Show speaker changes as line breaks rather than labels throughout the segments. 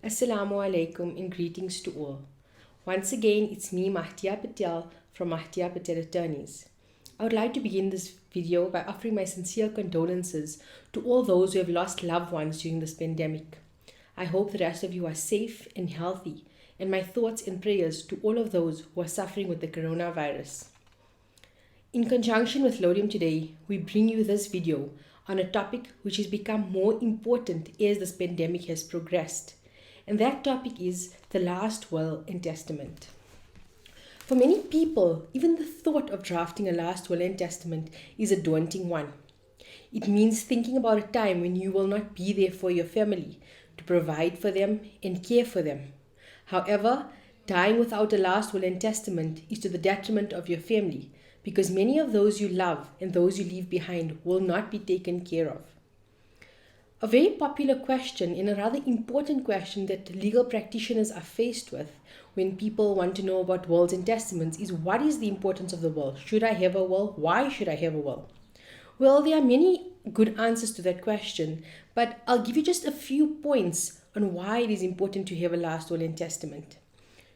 Assalamu alaikum and greetings to all. Once again, it's me, Mahdiyyah Patel from Mahdiyyah Patel Attorneys. I would like to begin this video by offering my sincere condolences to all those who have lost loved ones during this pandemic. I hope the rest of you are safe and healthy, and my thoughts and prayers to all of those who are suffering with the coronavirus. In conjunction with Laudium today, we bring you this video on a topic which has become more important as this pandemic has progressed. And that topic is the last will and testament. For many people, even the thought of drafting a last will and testament is a daunting one. It means thinking about a time when you will not be there for your family, to provide for them and care for them. However, dying without a last will and testament is to the detriment of your family, because many of those you love and those you leave behind will not be taken care of. A very popular question and a rather important question that legal practitioners are faced with when people want to know about wills and testaments is, what is the importance of the will? Should I have a will? Why should I have a will? Well, there are many good answers to that question, but I'll give you just a few points on why it is important to have a last will and testament.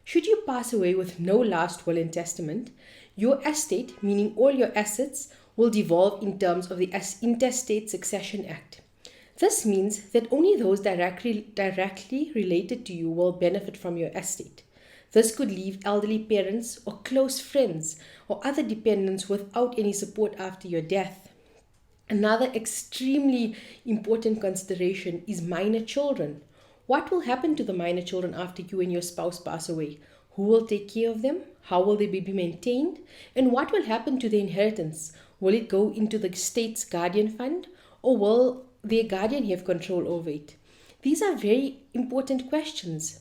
Should you pass away with no last will and testament, your estate, meaning all your assets, will devolve in terms of the Intestate Succession Act. This means that only those directly related to you will benefit from your estate. This could leave elderly parents or close friends or other dependents without any support after your death. Another extremely important consideration is minor children. What will happen to the minor children after you and your spouse pass away? Who will take care of them? How will they be maintained? And what will happen to the inheritance? Will it go into the state's guardian fund, or will their guardian have control over it? These are very important questions.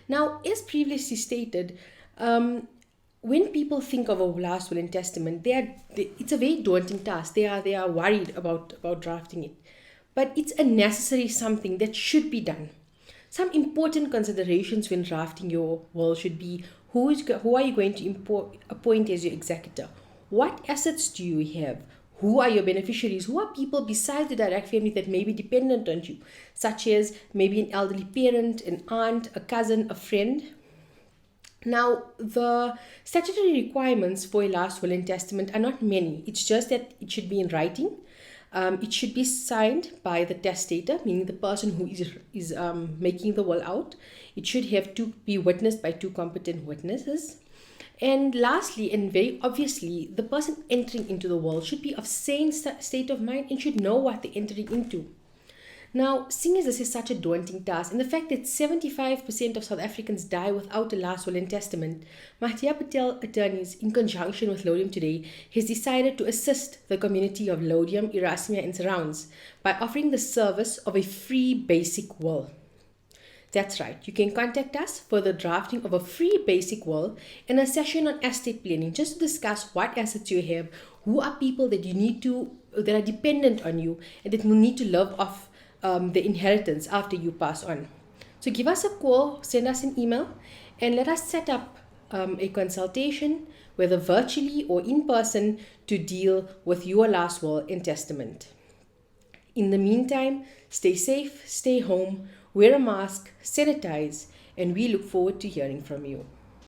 Now, as previously stated, when people think of a last will and testament, it's a very daunting task. They are worried about drafting it. But it's a necessary something that should be done. Some important considerations when drafting your will should be, who are you going to appoint as your executor? What assets do you have? Who are your beneficiaries? Who are people besides the direct family that may be dependent on you, such as maybe an elderly parent, an aunt, a cousin, a friend? Now, the statutory requirements for a last will and testament are not many. It's just that it should be in writing. It should be signed by the testator, meaning the person who is making the will out. It should have to be witnessed by two competent witnesses. And lastly, and very obviously, the person entering into the will should be of sane state of mind and should know what they're entering into. Now, seeing as this is such a daunting task, and the fact that 75% of South Africans die without a last will and testament, Mahdiyyah Patel Attorneys, in conjunction with Laudium today, has decided to assist the community of Laudium, Erasmia and surrounds by offering the service of a free basic will. That's right, you can contact us for the drafting of a free basic will and a session on estate planning, just to discuss what assets you have, who are people that that are dependent on you and that will need to live off the inheritance after you pass on. So give us a call, send us an email, and let us set up a consultation, whether virtually or in person, to deal with your last will and testament. In the meantime, stay safe, stay home, wear a mask, sanitize, and we look forward to hearing from you.